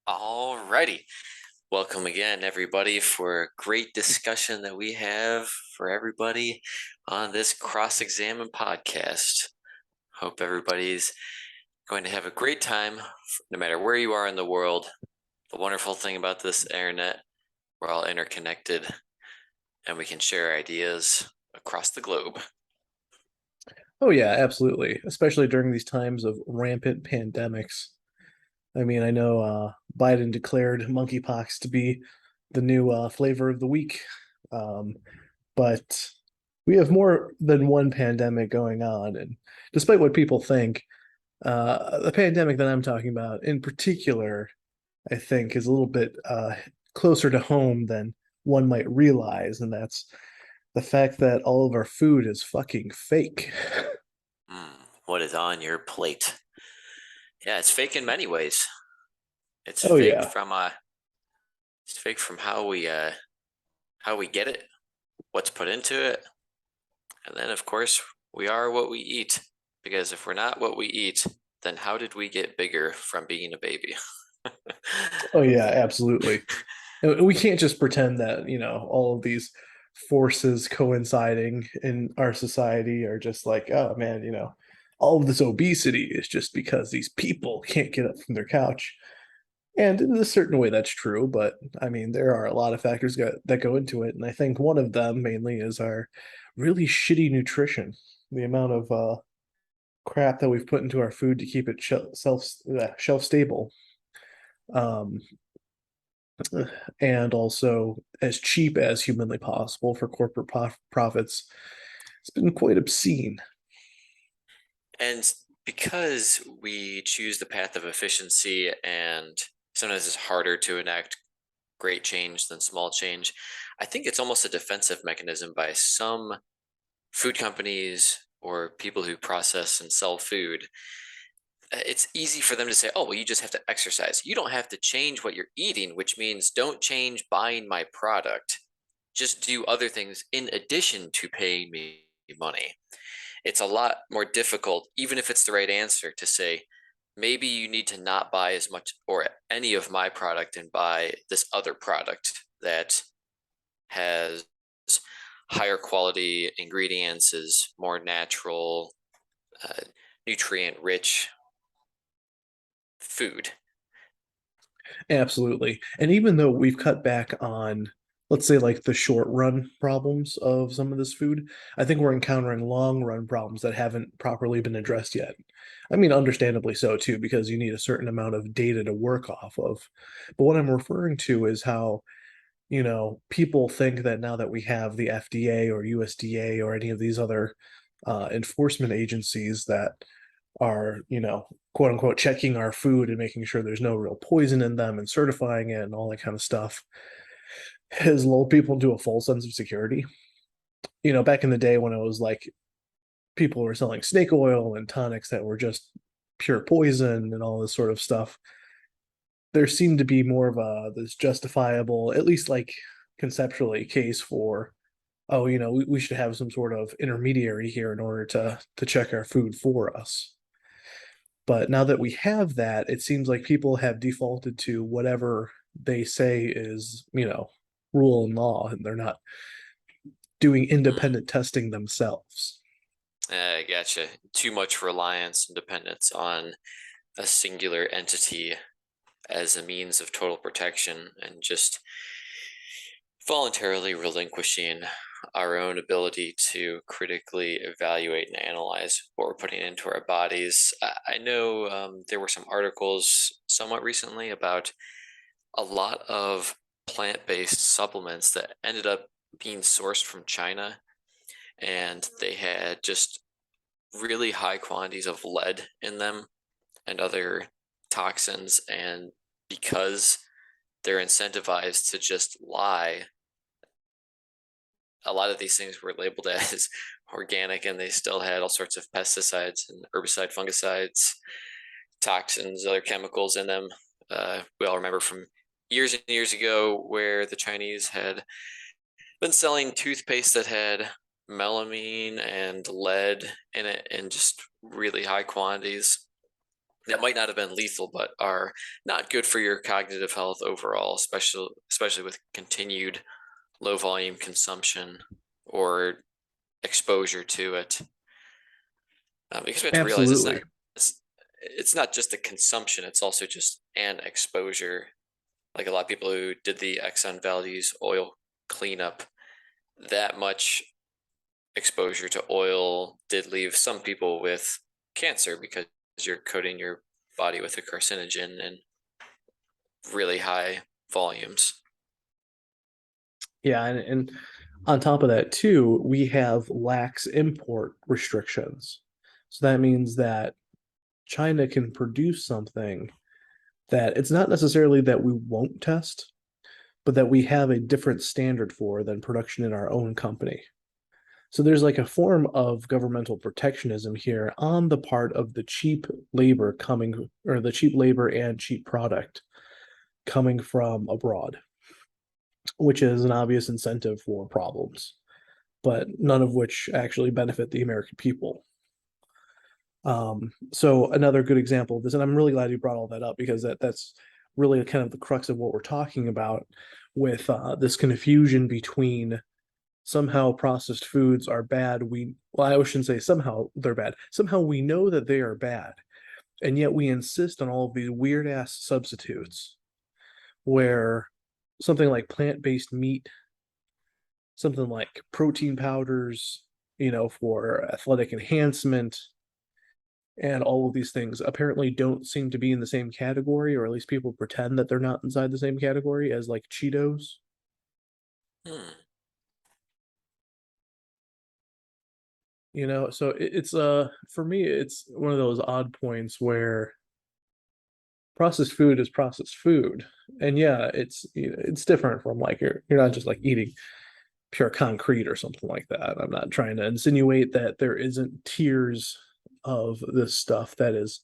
Alrighty. Welcome again, everybody, for a great discussion that we have for everybody on this XExamine podcast. Hope everybody's going to have a great time, no matter where you are in the world. The wonderful thing about this internet, we're all interconnected and we can share ideas across the globe. Oh yeah, absolutely. Especially during these times of rampant pandemics. I mean, I know Biden declared monkeypox to be the new flavor of the week, um, but we have more than one pandemic going on, and despite what people think, the pandemic that I'm talking about in particular, I think, is a little bit closer to home than one might realize, and that's the fact that all of our food is fucking fake. What is on your plate? Yeah, it's fake in many ways. It's Oh fake yeah. from how we get it, what's put into it, and then, of course, we are what we eat. Because if we're not what we eat, then how did we get bigger from being a baby? Oh yeah, absolutely. And we can't just pretend that, all of these forces coinciding in our society are just like, oh man, all of this obesity is just because these people can't get up from their couch. And in a certain way, that's true. But I mean, there are a lot of factors that go into it. And I think one of them mainly is our really shitty nutrition, the amount of crap that we've put into our food to keep it shelf stable. Um, and also as cheap as humanly possible for corporate profits. It's been quite obscene. And because we choose the path of efficiency and sometimes it's harder to enact great change than small change, I think it's almost a defensive mechanism by some food companies or people who process and sell food. It's easy for them to say, oh, well, you just have to exercise. You don't have to change what you're eating, which means don't change buying my product. Just do other things in addition to paying me money. It's a lot more difficult, even if it's the right answer, to say, maybe you need to not buy as much or any of my product and buy this other product that has higher quality ingredients, is more natural, uh, nutrient rich food. Absolutely. And even though we've cut back on, let's say, like the short run problems of some of this food, I think we're encountering long run problems that haven't properly been addressed yet. I mean, understandably so, too, because you need a certain amount of data to work off of. But what I'm referring to is how people think that now that we have the FDA or USDA or any of these other enforcement agencies that are, quote unquote, checking our food and making sure there's no real poison in them and certifying it and all that kind of stuff has lulled people into a false sense of security. Back in the day when it was like people were selling snake oil and tonics that were just pure poison and all this sort of stuff, there seemed to be more of a this justifiable, at least like conceptually, case for, oh, we should have some sort of intermediary here in order to check our food for us. But now that we have that, it seems like people have defaulted to whatever they say is, rule and law, and they're not doing Mm, independent testing themselves. I gotcha. Too much reliance and dependence on a singular entity as a means of total protection and just voluntarily relinquishing our own ability to critically evaluate and analyze what we're putting into our bodies. I know there were some articles somewhat recently about a lot of plant-based supplements that ended up being sourced from China, and they had just really high quantities of lead in them and other toxins. And because they're incentivized to just lie, a lot of these things were labeled as organic, and they still had all sorts of pesticides and herbicide, fungicides, toxins, other chemicals in them. We all remember from years and years ago where the Chinese had been selling toothpaste that had melamine and lead in it in just really high quantities. that might not have been lethal, but are not good for your cognitive health overall, especially with continued low volume consumption or exposure to it. Because we have to realize Absolutely. it's not just the consumption; it's also just an exposure. Like a lot of people who did the Exxon Valdez oil cleanup, that much exposure to oil did leave some people with cancer because you're coating your body with a carcinogen in really high volumes. Yeah, and on top of that too, we have lax import restrictions. So that means that China can produce something that it's not necessarily that we won't test, but that we have a different standard for than production in our own company. So there's like a form of governmental protectionism here on the part of the cheap labor coming, or the cheap labor and cheap product coming from abroad, which is an obvious incentive for problems, but none of which actually benefit the American people. So another good example of this, and I'm really glad you brought all that up because that's really kind of the crux of what we're talking about with this confusion between somehow processed foods are bad. Well, I shouldn't say somehow they're bad. Somehow we know that they are bad, and yet we insist on all of these weird ass substitutes where something like plant-based meat, something like protein powders, for athletic enhancement, and all of these things apparently don't seem to be in the same category, or at least people pretend that they're not inside the same category as like Cheetos. Hmm. So it's for me it's one of those odd points where processed food is processed food. And yeah, it's different from like you're not just like eating pure concrete or something like that. I'm not trying to insinuate that there isn't tiers of this stuff that is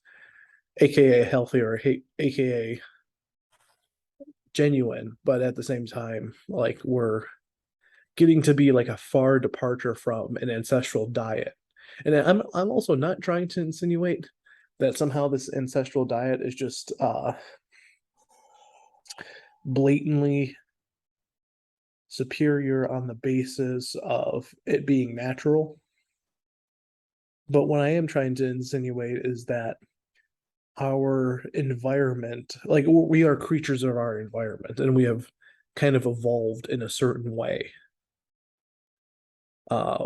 aka healthy or aka genuine, but at the same time, like we're getting to be like a far departure from an ancestral diet. And I'm also not trying to insinuate that somehow this ancestral diet is just blatantly superior on the basis of it being natural. But what I am trying to insinuate is that our environment, like we are creatures of our environment, and we have kind of evolved in a certain way,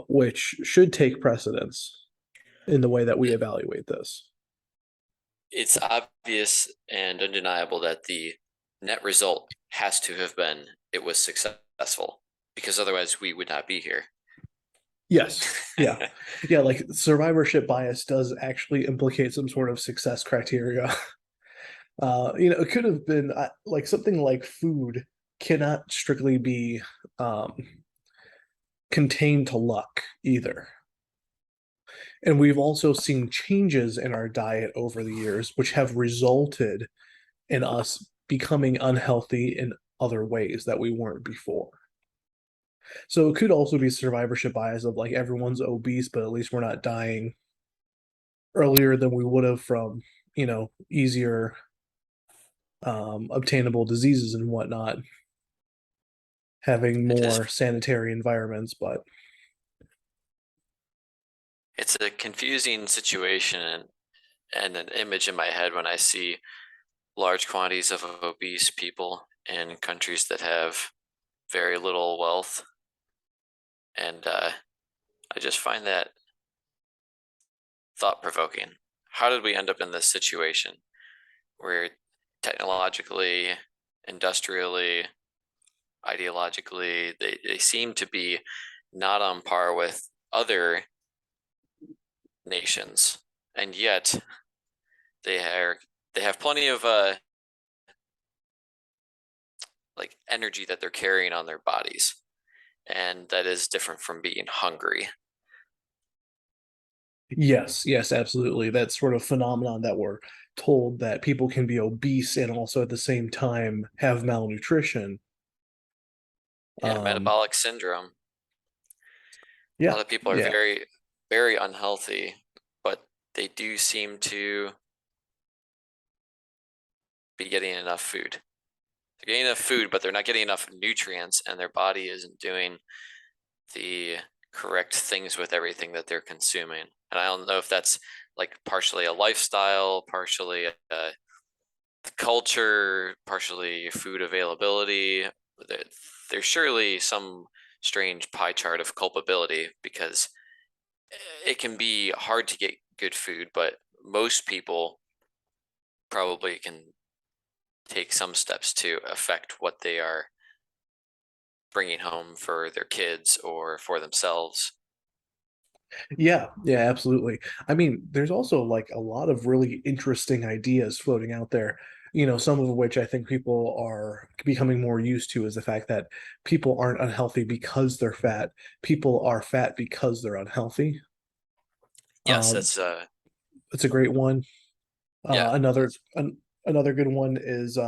which should take precedence in the way that we evaluate this. It's obvious and undeniable that the net result has to have been it was successful because otherwise we would not be here. Yes. Yeah. Yeah. Like survivorship bias does actually implicate some sort of success criteria. It could have been like something like food cannot strictly be um, contained to luck either. And we've also seen changes in our diet over the years, which have resulted in us becoming unhealthy in other ways that we weren't before. So it could also be survivorship bias of like everyone's obese, but at least we're not dying earlier than we would have from, easier obtainable diseases and whatnot, having It is more sanitary environments. But it's a confusing situation and an image in my head when I see large quantities of obese people in countries that have very little wealth. And I just find that thought provoking. How did we end up in this situation where technologically, industrially, ideologically, they seem to be not on par with other nations, and yet they are they have plenty of like energy that they're carrying on their bodies, and that is different from being hungry. yes, yes, absolutely. That sort of phenomenon that we're told that people can be obese and also at the same time have malnutrition. Yeah, Um, metabolic syndrome. A yeah, lot of people are yeah, very, very unhealthy, but they do seem to be getting enough food. They're getting enough food, but they're not getting enough nutrients, and their body isn't doing the correct things with everything that they're consuming. And I don't know if that's like partially a lifestyle, partially a culture, partially food availability. There's surely some strange pie chart of culpability because it can be hard to get good food, but most people probably can take some steps to affect what they are bringing home for their kids or for themselves. Yeah, yeah, absolutely. I mean, there's also like a lot of really interesting ideas floating out there, some of which I think people are becoming more used to is the fact that people aren't unhealthy because they're fat. People are fat because they're unhealthy. Yes, Um, it's a great one. yeah, Another good one is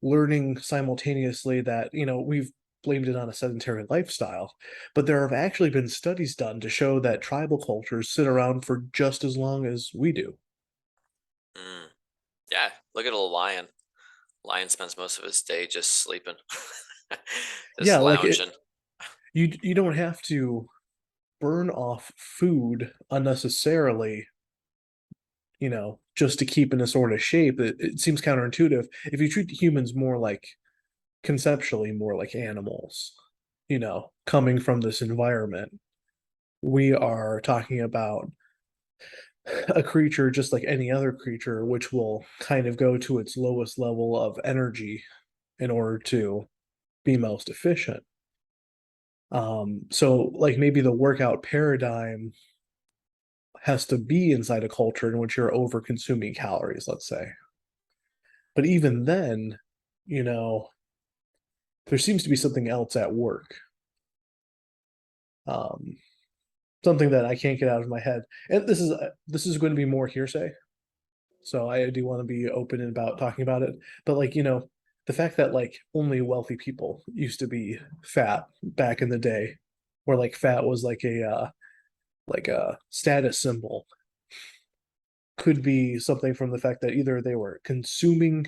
learning simultaneously that, we've blamed it on a sedentary lifestyle, but there have actually been studies done to show that tribal cultures sit around for just as long as we do. mm, yeah. Look at a lion. Lion spends most of his day just sleeping, just Yeah, like it, lounging. you don't have to burn off food unnecessarily, just to keep in a sort of shape. It seems counterintuitive. If you treat humans more like conceptually more like animals, coming from this environment. We are talking about a creature just like any other creature, which will kind of go to its lowest level of energy in order to be most efficient. So like maybe the workout paradigm has to be inside a culture in which you're over consuming calories, let's say. But even then, you know, there seems to be something else at work. Um, Something that I can't get out of my head. And this is going to be more hearsay, so I do want to be open about talking about it. But like, the fact that like only wealthy people used to be fat back in the day, where like fat was like a status symbol, could be something from the fact that either they were consuming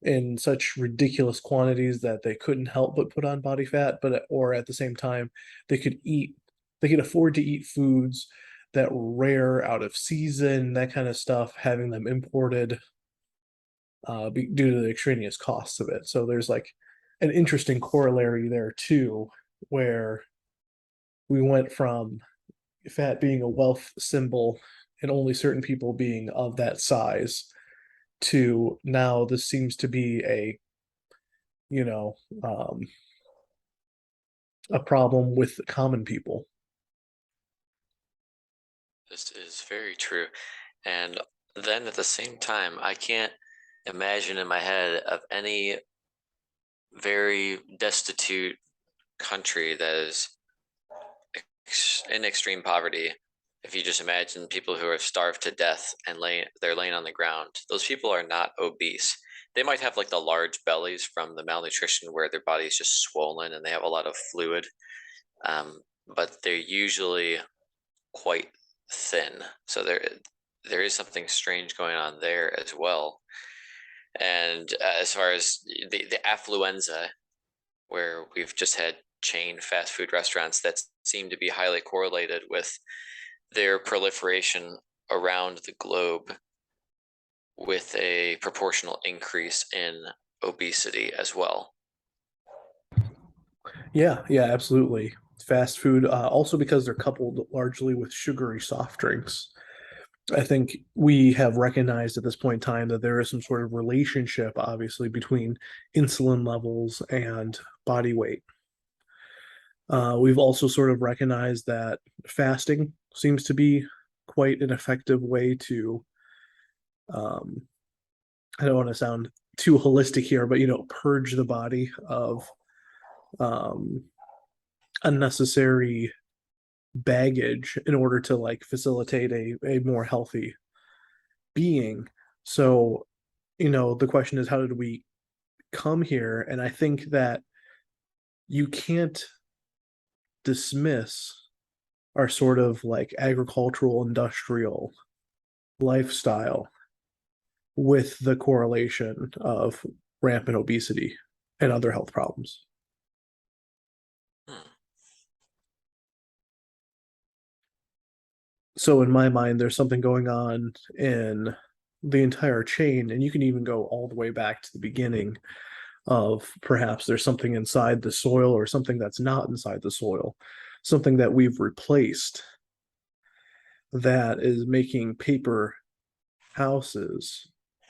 in such ridiculous quantities that they couldn't help but put on body fat, but or at the same time they could afford to eat foods that were rare, out of season, that kind of stuff, having them imported due to the extraneous costs of it. So there's like an interesting corollary there too, where we went from fat being a wealth symbol and only certain people being of that size to now this seems to be you know, um, a problem with the common people. This is very true. And then at the same time, I can't imagine in my head of any very destitute country that is in extreme poverty. If you just imagine people who are starved to death and they're laying on the ground, those people are not obese. They might have like the large bellies from the malnutrition where their body is just swollen and they have a lot of fluid, but they're usually quite thin. So there is something strange going on there as well. And as far as the affluenza, where we've just had chain fast food restaurants that seem to be highly correlated with their proliferation around the globe with a proportional increase in obesity as well. Yeah, yeah, absolutely. Fast food, also because they're coupled largely with sugary soft drinks. I think we have recognized at this point in time that there is some sort of relationship, obviously, between insulin levels and body weight. We've also sort of recognized that fasting seems to be quite an effective way to, um, I don't want to sound too holistic here, but purge the body of um, unnecessary baggage in order to like facilitate a more healthy being. So, the question is, how did we come here? And I think that you can't dismiss our sort of like agricultural industrial lifestyle with the correlation of rampant obesity and other health problems. Hmm. So in my mind, there's something going on in the entire chain, and you can even go all the way back to the beginning of perhaps there's something inside the soil or something that's not inside the soil, something that we've replaced that is making paper houses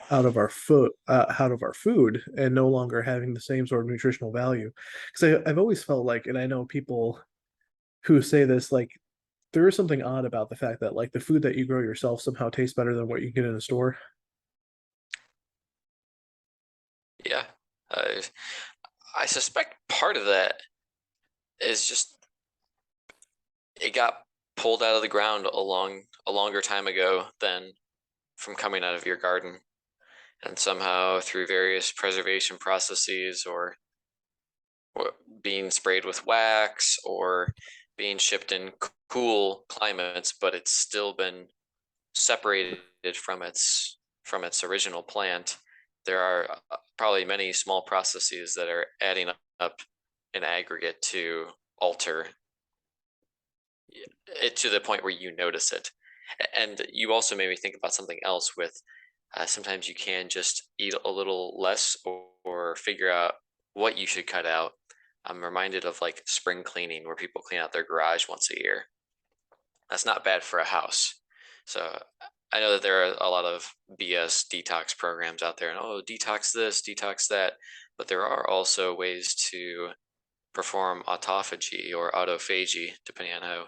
out of our food and no longer having the same sort of nutritional value. Because I've always felt like, and I know people who say this, like there is something odd about the fact that like the food that you grow yourself somehow tastes better than what you get in a store. Yeah. Uh, I suspect part of that is just it got pulled out of the ground a longer time ago than from coming out of your garden. And somehow through various preservation processes or being sprayed with wax or being shipped in cool climates, but it's still been separated from its original plant. There are probably many small processes that are adding up in aggregate to alter it to the point where you notice it. And you also made me think about something else with sometimes you can just eat a little less or figure out what you should cut out. I'm reminded of like spring cleaning where people clean out their garage once a year. That's not bad for a house. So I know that there are a lot of BS detox programs out there and oh, detox this, detox that. But there are also ways to perform autophagy or autophagy, depending on how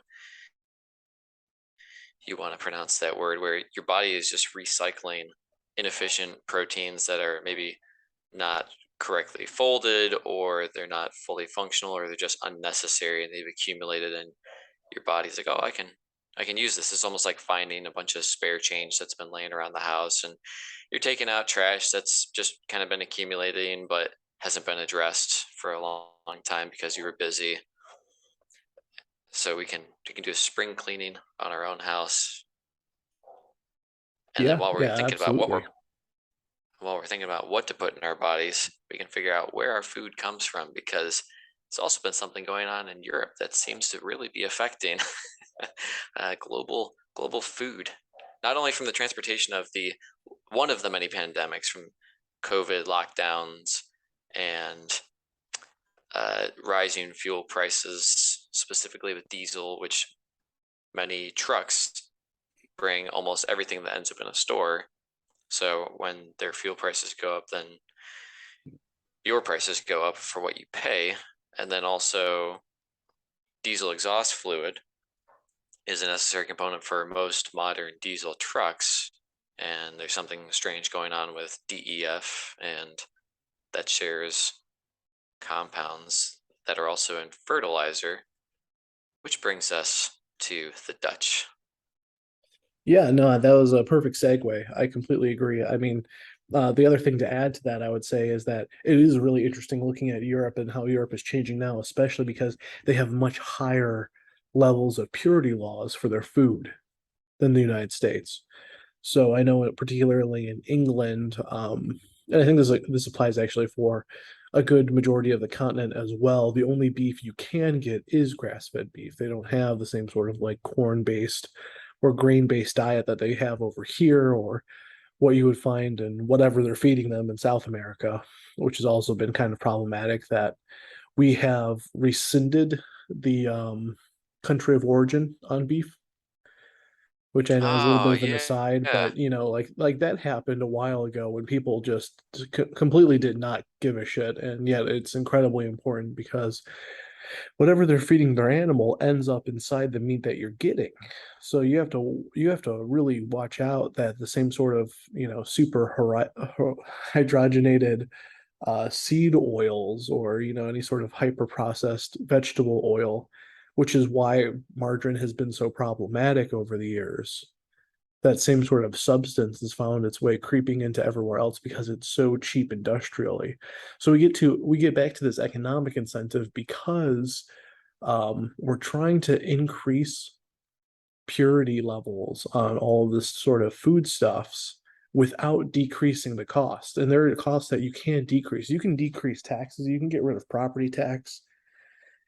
you want to pronounce that word, where your body is just recycling inefficient proteins that are maybe not correctly folded or they're not fully functional or they're just unnecessary and they've accumulated and your body's like, oh, I can use this. It's almost like finding a bunch of spare change that's been laying around the house and you're taking out trash that's just kind of been accumulating but hasn't been addressed for a long time because you were busy. So we can do a spring cleaning on our own house. And then Yeah, yeah, absolutely. while we're thinking about what to put in our bodies, we can figure out where our food comes from because it's also been something going on in Europe that seems to really be affecting global food, not only from the transportation of the one of the many pandemics from COVID lockdowns and rising fuel prices, specifically with diesel, which many trucks bring almost everything that ends up in a store. So when their fuel prices go up, then your prices go up for what you pay. And then also, diesel exhaust fluid is a necessary component for most modern diesel trucks. And there's something strange going on with DEF, and that shares compounds that are also in fertilizer, which brings us to the Dutch. Yeah, no, that was a perfect segue. I completely agree. I mean, the other thing to add to that, I would say, is that it is really interesting looking at Europe and how Europe is changing now, especially because they have much higher levels of purity laws for their food than the United States. So I know, particularly in England, and I think this applies actually for a good majority of the continent as well. The only beef you can get is grass-fed beef. They don't have the same sort of like corn-based or grain-based diet that they have over here, or what you would find in whatever they're feeding them in South America, which has also been kind of problematic that we have rescinded the country of origin on beef, which I know is a little bit Oh, of an yeah. aside, Yeah. but like that happened a while ago when people just completely did not give a shit, and yet it's incredibly important because whatever they're feeding their animal ends up inside the meat that you're getting. So you have to really watch out that the same sort of super hydrogenated seed oils or any sort of hyper processed vegetable oil, which is why margarine has been so problematic over the years. That same sort of substance has found its way creeping into everywhere else because it's so cheap industrially. So we get back to this economic incentive because we're trying to increase purity levels on all of this sort of foodstuffs without decreasing the cost. And there are costs that you can decrease. You can decrease taxes. You can get rid of property tax.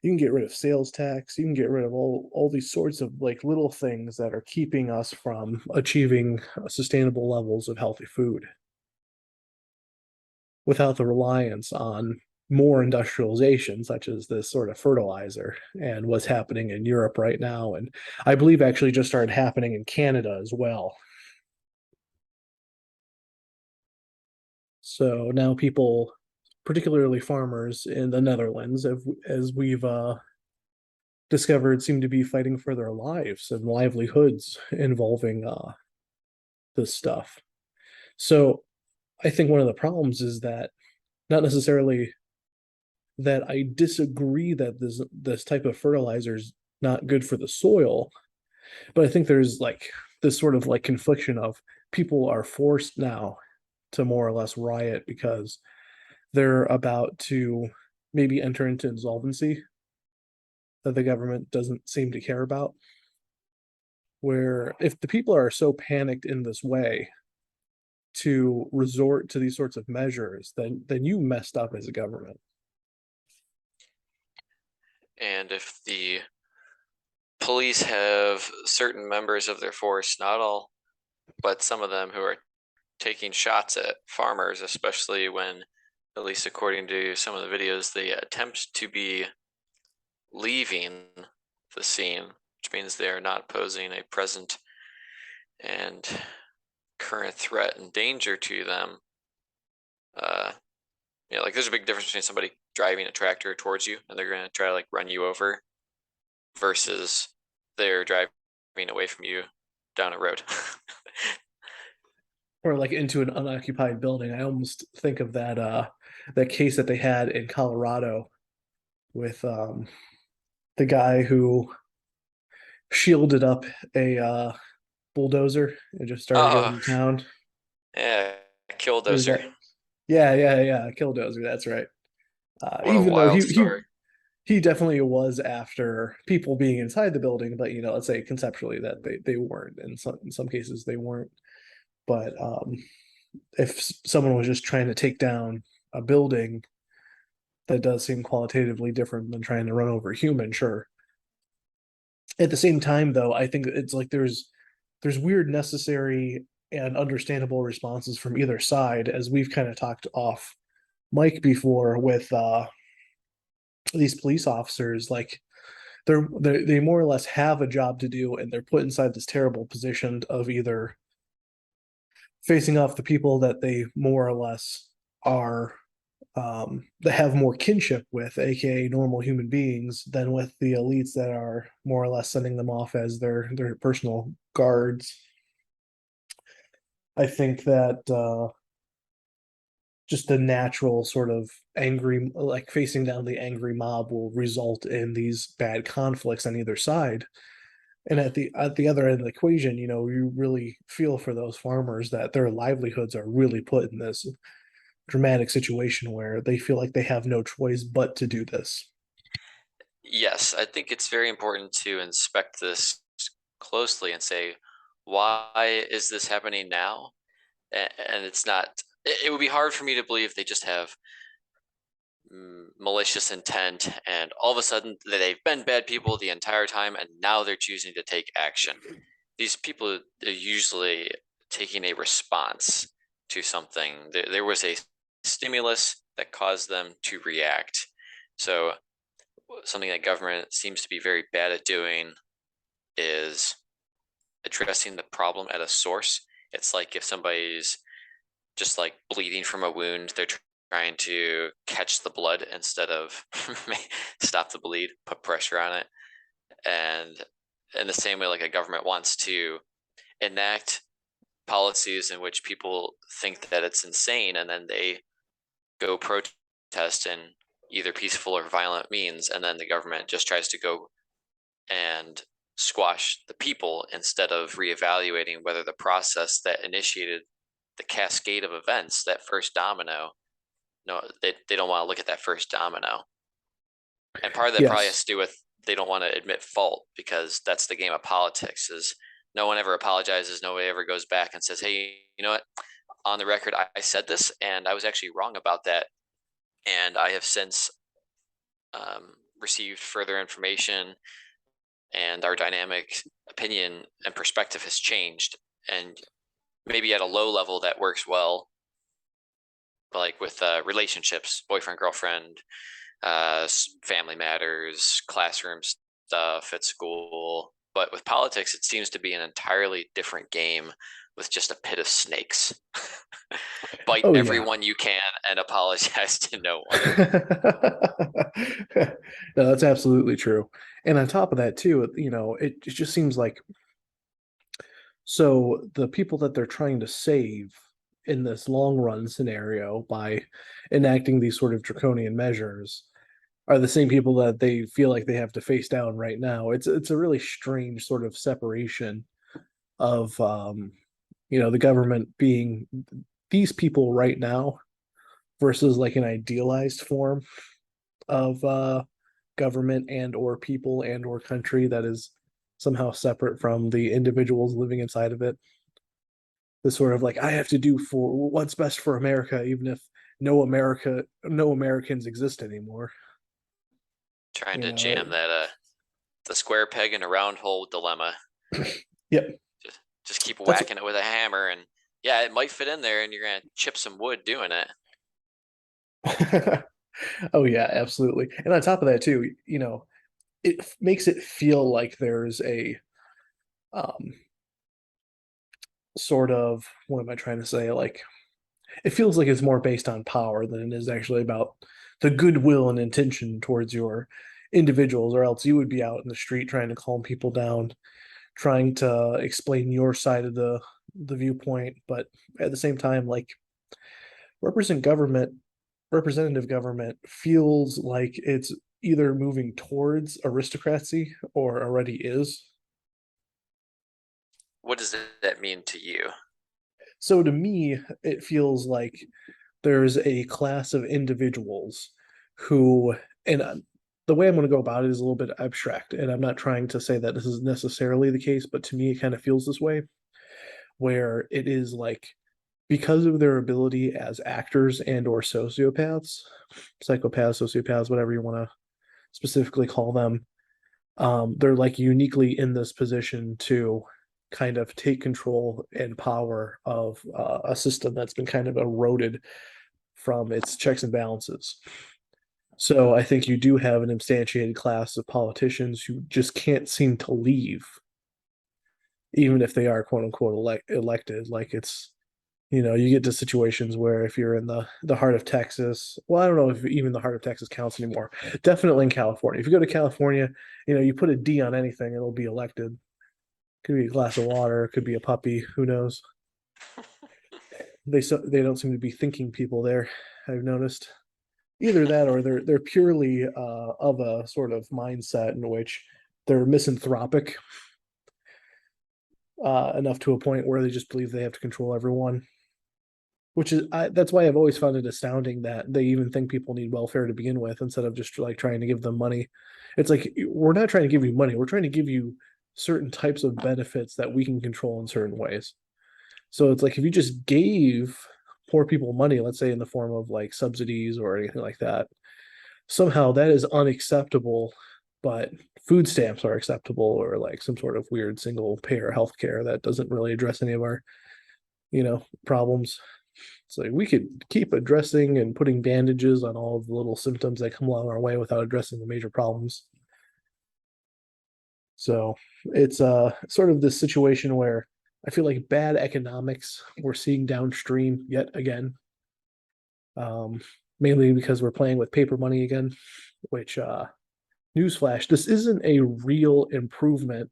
You can get rid of sales tax. You can get rid of all these sorts of like little things that are keeping us from achieving sustainable levels of healthy food without the reliance on more industrialization, such as this sort of fertilizer and what's happening in Europe right now. And I believe actually just started happening in Canada as well. So now people, particularly farmers in the Netherlands, as we've discovered, seem to be fighting for their lives and livelihoods involving this stuff. So I think one of the problems is that not necessarily that I disagree that this type of fertilizer is not good for the soil, but I think there's like this sort of like confliction of people are forced now to more or less riot because they're about to maybe enter into insolvency that the government doesn't seem to care about. Where if the people are so panicked in this way to resort to these sorts of measures, then you messed up as a government. And if the police have certain members of their force, not all, but some of them who are taking shots at farmers, especially when, at least according to some of the videos, they attempt to be leaving the scene, which means they are not posing a present and current threat and danger to them. Like there's a big difference between somebody driving a tractor towards you and they're going to try to like run you over versus they're driving away from you down a road. Or like into an unoccupied building. I almost think of that case that they had in Colorado with the guy who shielded up a bulldozer and just started Oh, going to town. yeah, Is killdozer. that yeah, Killdozer, that's right. What a Even though wild he story. he definitely was after people being inside the building, but let's say conceptually that they weren't. In some cases they weren't. But if someone was just trying to take down a building, that does seem qualitatively different than trying to run over a human, sure. At the same time, though, I think it's like there's weird, necessary, and understandable responses from either side, as we've kind of talked off mic before with these police officers. Like they more or less have a job to do, and they're put inside this terrible position of either facing off the people that they more or less are that have more kinship with, aka normal human beings, than with the elites that are more or less sending them off as their personal guards. I think that just the natural sort of angry, like facing down the angry mob, will result in these bad conflicts on either side. And at the other end of the equation, you really feel for those farmers that their livelihoods are really put in this dramatic situation where they feel like they have no choice but to do this. Yes, I think it's very important to inspect this closely and say, why is this happening now? And it's not, it would be hard for me to believe they just have malicious intent and all of a sudden they've been bad people the entire time and now they're choosing to take action. These people are usually taking a response to something. There was a stimulus that caused them to react. So something that government seems to be very bad at doing is addressing the problem at a source. It's like if somebody's just like bleeding from a wound, they're trying to catch the blood instead of stop the bleed, put pressure on it. And in the same way, like a government wants to enact policies in which people think that it's insane and then they go protest in either peaceful or violent means, and then the government just tries to go and squash the people instead of reevaluating whether the process that initiated the cascade of events, that first domino, no, they don't want to look at that first domino. And part of that probably has Yes. to do with they don't want to admit fault because that's the game of politics is no one ever apologizes. Nobody ever goes back and says, hey, you know what? on the record, I said this, and I was actually wrong about that. And I have since received further information, and our dynamic opinion and perspective has changed. And maybe at a low level that works well, like with relationships, boyfriend, girlfriend, family matters, classroom stuff at school. But with politics, it seems to be an entirely different game with just a pit of snakes. Bite Oh yeah. everyone you can and apologize to no one. No, that's absolutely true. And on top of that too, it just seems like so the people that they're trying to save in this long run scenario by enacting these sort of draconian measures are the same people that they feel like they have to face down right now. It's a really strange sort of separation of the government being these people right now versus like an idealized form of government and or people and or country that is somehow separate from the individuals living inside of it. This sort of like I have to do for what's best for America, even if no Americans exist anymore. Trying You to know, jam that the square peg in a round hole dilemma. yep. Just keep That's whacking it with a hammer, and yeah, it might fit in there, and you're gonna chip some wood doing it. oh yeah, absolutely. And on top of that too, it makes it feel like there's a um sort of what am I trying to say? Like it feels like it's more based on power than it is actually about the goodwill and intention towards your individuals, or else you would be out in the street trying to calm people down, trying to explain your side of the viewpoint, but at the same time, like represent government representative government feels like it's either moving towards aristocracy or already is. What does that mean to you? So to me, it feels like there's a class of individuals who, and the way I'm going to go about it is a little bit abstract, and I'm not trying to say that this is necessarily the case, but to me, it kind of feels this way, where it is like because of their ability as actors and or sociopaths, psychopaths, sociopaths, whatever you want to specifically call them, they're like uniquely in this position to kind of take control and power of a system that's been kind of eroded from its checks and balances. So I think you do have an instantiated class of politicians who just can't seem to leave, even if they are quote unquote elected. Like you get to situations where if you're in the heart of Texas, well, I don't know if even the heart of Texas counts anymore. Definitely in California. If you go to California, you put a D on anything, it'll be elected. Could be a glass of water, it could be a puppy, who knows? They don't seem to be thinking people there, I've noticed. Either that or they're purely of a sort of mindset in which they're misanthropic enough to a point where they just believe they have to control everyone. That's why I've always found it astounding that they even think people need welfare to begin with instead of just like trying to give them money. It's like we're not trying to give you money, we're trying to give you certain types of benefits that we can control in certain ways. So it's like if you just gave poor people money, let's say in the form of like subsidies or anything like that, somehow that is unacceptable, but food stamps are acceptable or like some sort of weird single payer healthcare that doesn't really address any of our, problems. It's like we could keep addressing and putting bandages on all of the little symptoms that come along our way without addressing the major problems. So it's sort of this situation where I feel like bad economics we're seeing downstream yet again. Um, Mainly because we're playing with paper money again, which newsflash, this isn't a real improvement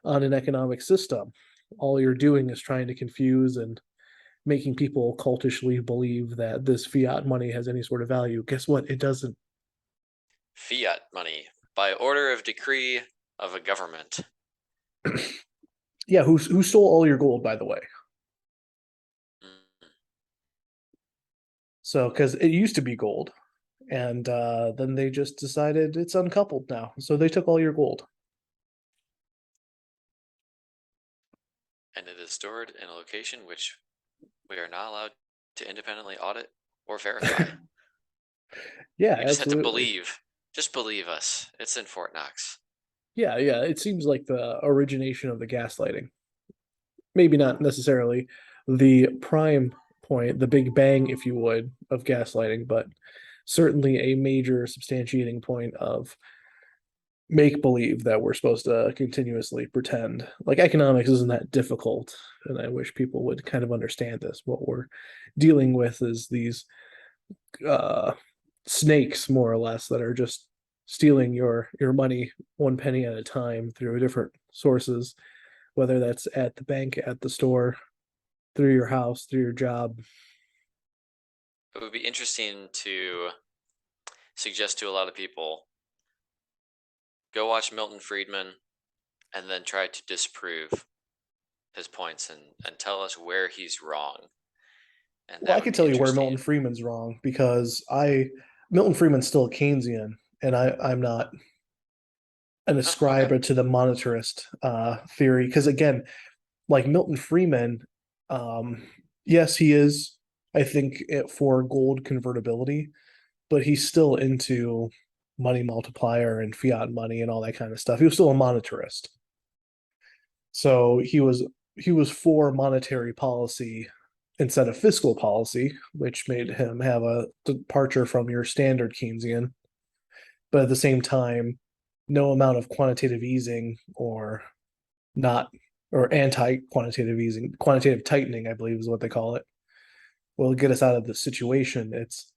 on an economic system. All you're doing is trying to confuse and making people cultishly believe that this fiat money has any sort of value. Guess what? It doesn't. Fiat money by order of decree of a government. Yeah, who stole all your gold, by the way? Mm. So, because it used to be gold, and then they just decided it's uncoupled now, so they took all your gold. And it is stored in a location which We are not allowed to independently audit or verify. Yeah, You just have to absolutely. believe. Just believe us. It's in Fort Knox. Yeah, yeah. It seems like the origination of the gaslighting. Maybe not necessarily the prime point, the big bang, if you would, of gaslighting, but certainly a major substantiating point of make believe that we're supposed to continuously pretend. Like economics isn't that difficult, and I wish people would kind of understand this. What we're dealing with is these uh, snakes, more or less, that are just stealing your money one penny at a time through different sources, whether that's at the bank, at the store, through your house, through your job. It would be interesting to suggest to a lot of people go watch Milton Friedman and then try to disprove his points and tell us where he's wrong. And Well, that I would can be tell you where interesting. Milton Friedman's wrong because I Milton Friedman's still a Keynesian, and I'm not an Oh, okay. ascriber to the monetarist theory because again, like Milton Friedman, um, yes, he is. I think for gold convertibility, but he's still into money multiplier and fiat money and all that kind of stuff. He was still a monetarist, so he was for monetary policy instead of fiscal policy, which made him have a departure from your standard Keynesian. But at the same time, no amount of quantitative easing or not or anti-quantitative easing, quantitative tightening, I believe is what they call it, will get us out of the situation. It's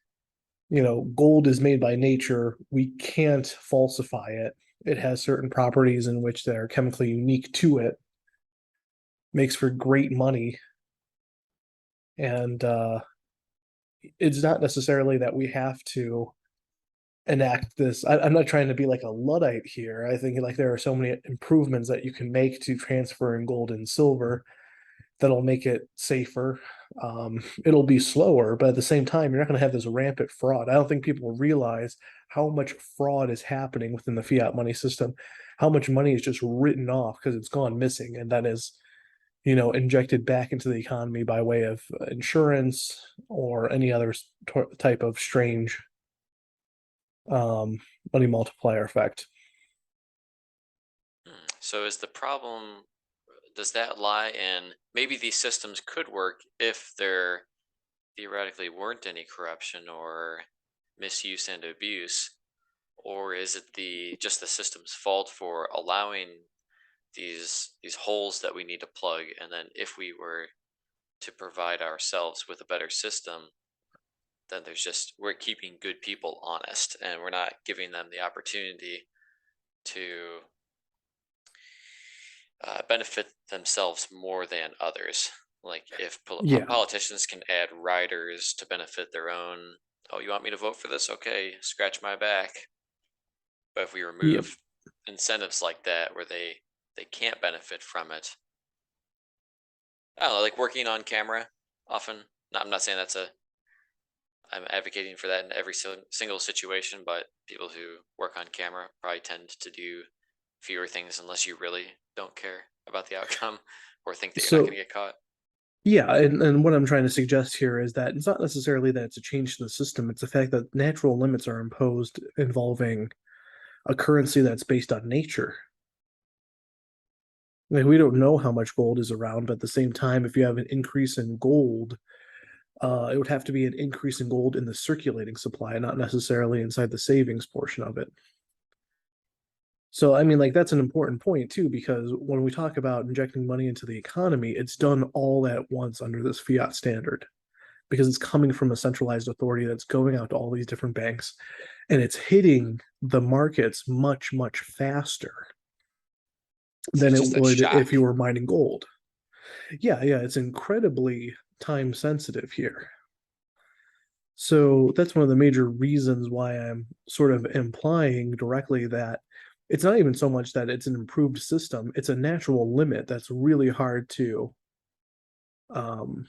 gold is made by nature. We can't falsify it. It has certain properties in which that are chemically unique to it. Makes for great money, and it's not necessarily that we have to enact this. I'm not trying to be like a luddite here. I think like there are so many improvements that you can make to transferring gold and silver that'll make it safer. It'll be slower, but at the same time, you're not going to have this rampant fraud. I don't think people realize how much fraud is happening within the fiat money system, how much money is just written off because it's gone missing, and that is, injected back into the economy by way of insurance or any other type of strange um, money multiplier effect. So is the problem, does that lie in maybe these systems could work if there theoretically weren't any corruption or misuse and abuse? Or is it the just the system's fault for allowing these holes that we need to plug, and then if we were to provide ourselves with a better system, then there's just we're keeping good people honest and we're not giving them the opportunity to benefit themselves more than others. Like if Yeah, politicians can add riders to benefit their own, oh, you want me to vote for this? Okay, scratch my back. But if we yeah, remove incentives like that where they can't benefit from it, I don't know, like working on camera often. No, I'm not saying I'm advocating for that in every single situation, but people who work on camera probably tend to do fewer things unless you really don't care about the outcome or think that you're not going so to get caught. yeah, and what I'm trying to suggest here is that it's not necessarily that it's a change to the system, it's the fact that natural limits are imposed involving a currency that's based on nature. Like we don't know how much gold is around, but at the same time, if you have an increase in gold, it would have to be an increase in gold in the circulating supply, not necessarily inside the savings portion of it. So, I mean, like, that's an important point too, because when we talk about injecting money into the economy, it's done all at once under this fiat standard because it's coming from a centralized authority that's going out to all these different banks and it's hitting the markets much, much faster So than it's it just a would if shock. you were mining gold. Yeah, yeah, it's incredibly time sensitive here. So that's one of the major reasons why I'm sort of implying directly that it's not even so much that it's an improved system, it's a natural limit that's really hard to, um,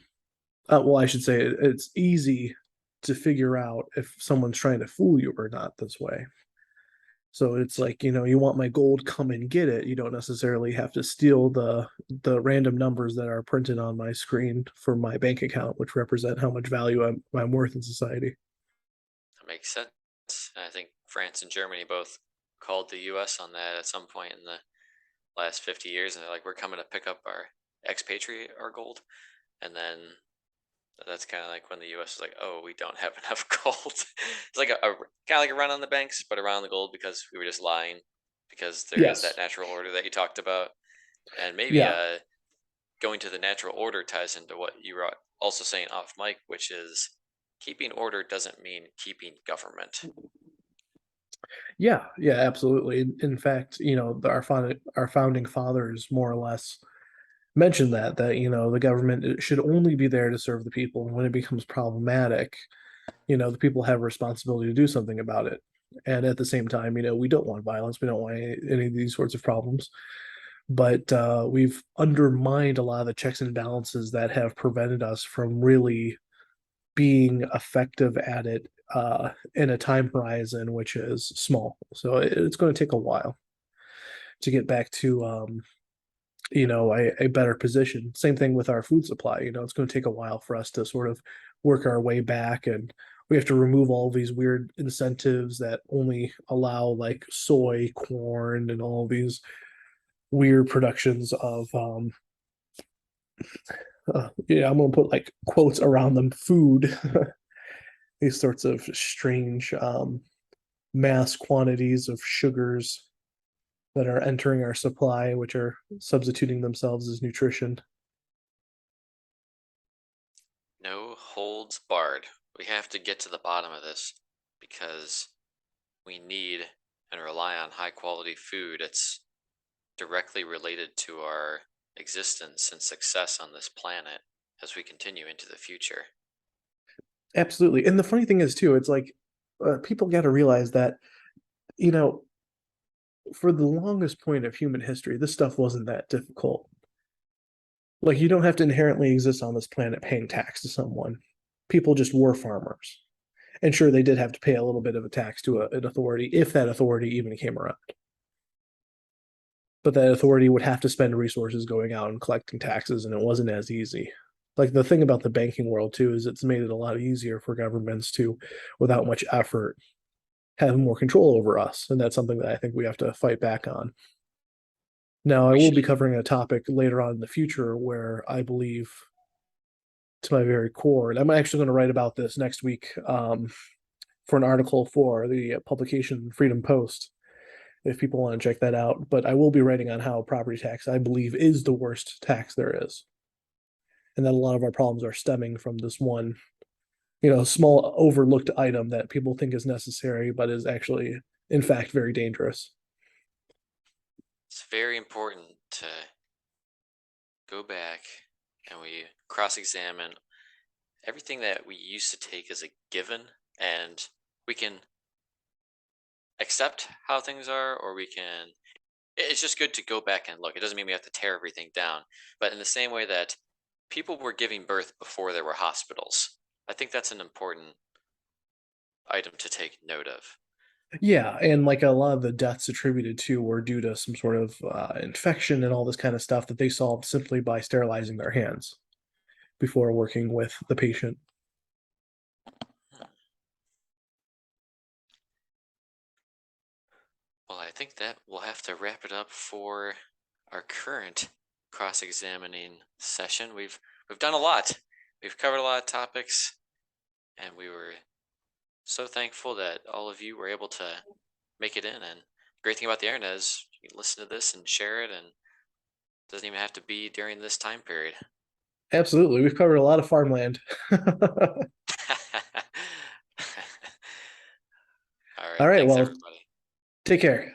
well, I should say it's easy to figure out if someone's trying to fool you or not this way. So it's like, you want my gold, come and get it. You don't necessarily have to steal the random numbers that are printed on my screen for my bank account, which represent how much value I'm worth in society. That makes sense. I think France and Germany both called the US on that at some point in the last 50 years, and they're like, we're coming to pick up our expatriate our gold. And then that's kind of like when the US is like, oh, we don't have enough gold. It's like a kind of like a run on the banks, but around the gold because we were just lying because there is that Yes. natural order that you talked about. And maybe Yeah. going to the natural order ties into what you were also saying off mic, which is keeping order doesn't mean keeping government. Yeah. Yeah, absolutely. In fact, our founding fathers more or less mentioned that the government should only be there to serve the people. And when it becomes problematic, the people have a responsibility to do something about it. And at the same time, we don't want violence. We don't want any of these sorts of problems. But we've undermined a lot of the checks and balances that have prevented us from really being effective at it in a time horizon which is small. So it's going to take a while to get back to a better position. Same thing with our food supply. It's going to take a while for us to sort of work our way back, and we have to remove all these weird incentives that only allow like soy, corn, and all these weird productions of yeah, I'm gonna put like quotes around them, food, these sorts of strange mass quantities of sugars that are entering our supply, which are substituting themselves as nutrition. No holds barred. We have to get to the bottom of this because we need and rely on high quality food. It's directly related to our existence and success on this planet as we continue into the future. Absolutely. And the funny thing is, too, it's like people got to realize that, you know, for the longest point of human history, this stuff wasn't that difficult. Like, you don't have to inherently exist on this planet paying tax to someone. People just were farmers. And sure, they did have to pay a little bit of a tax to an authority, if that authority even came around. But that authority would have to spend resources going out and collecting taxes, and it wasn't as easy. Like the thing about the banking world too is it's made it a lot easier for governments to, without much effort, have more control over us, and that's something that I think we have to fight back on. Now, I We will should. be covering a topic later on in the future where I believe, to my very core, and I'm actually going to write about this next week for an article for the publication Freedom Post, if people want to check that out. But I will be writing on how property tax, I believe, is the worst tax there is, and that a lot of our problems are stemming from this one, small overlooked item that people think is necessary, but is actually, in fact, very dangerous. It's very important to go back and we cross examine everything that we used to take as a given, and we can accept how things are, or we can. It's just good to go back and look. It doesn't mean we have to tear everything down, but in the same way that people were giving birth before there were hospitals, I think that's an important item to take note of. Yeah, and like a lot of the deaths attributed to were due to some sort of infection and all this kind of stuff that they solved simply by sterilizing their hands before working with the patient. Well, I think that we'll have to wrap it up for our current cross-examining session. We've done a lot. We've covered a lot of topics, and we were so thankful that all of you were able to make it in. And the great thing about the internet is you can listen to this and share it, and it doesn't even have to be during this time period. Absolutely. We've covered a lot of farmland. All All right, right, thanks well, everybody. take care.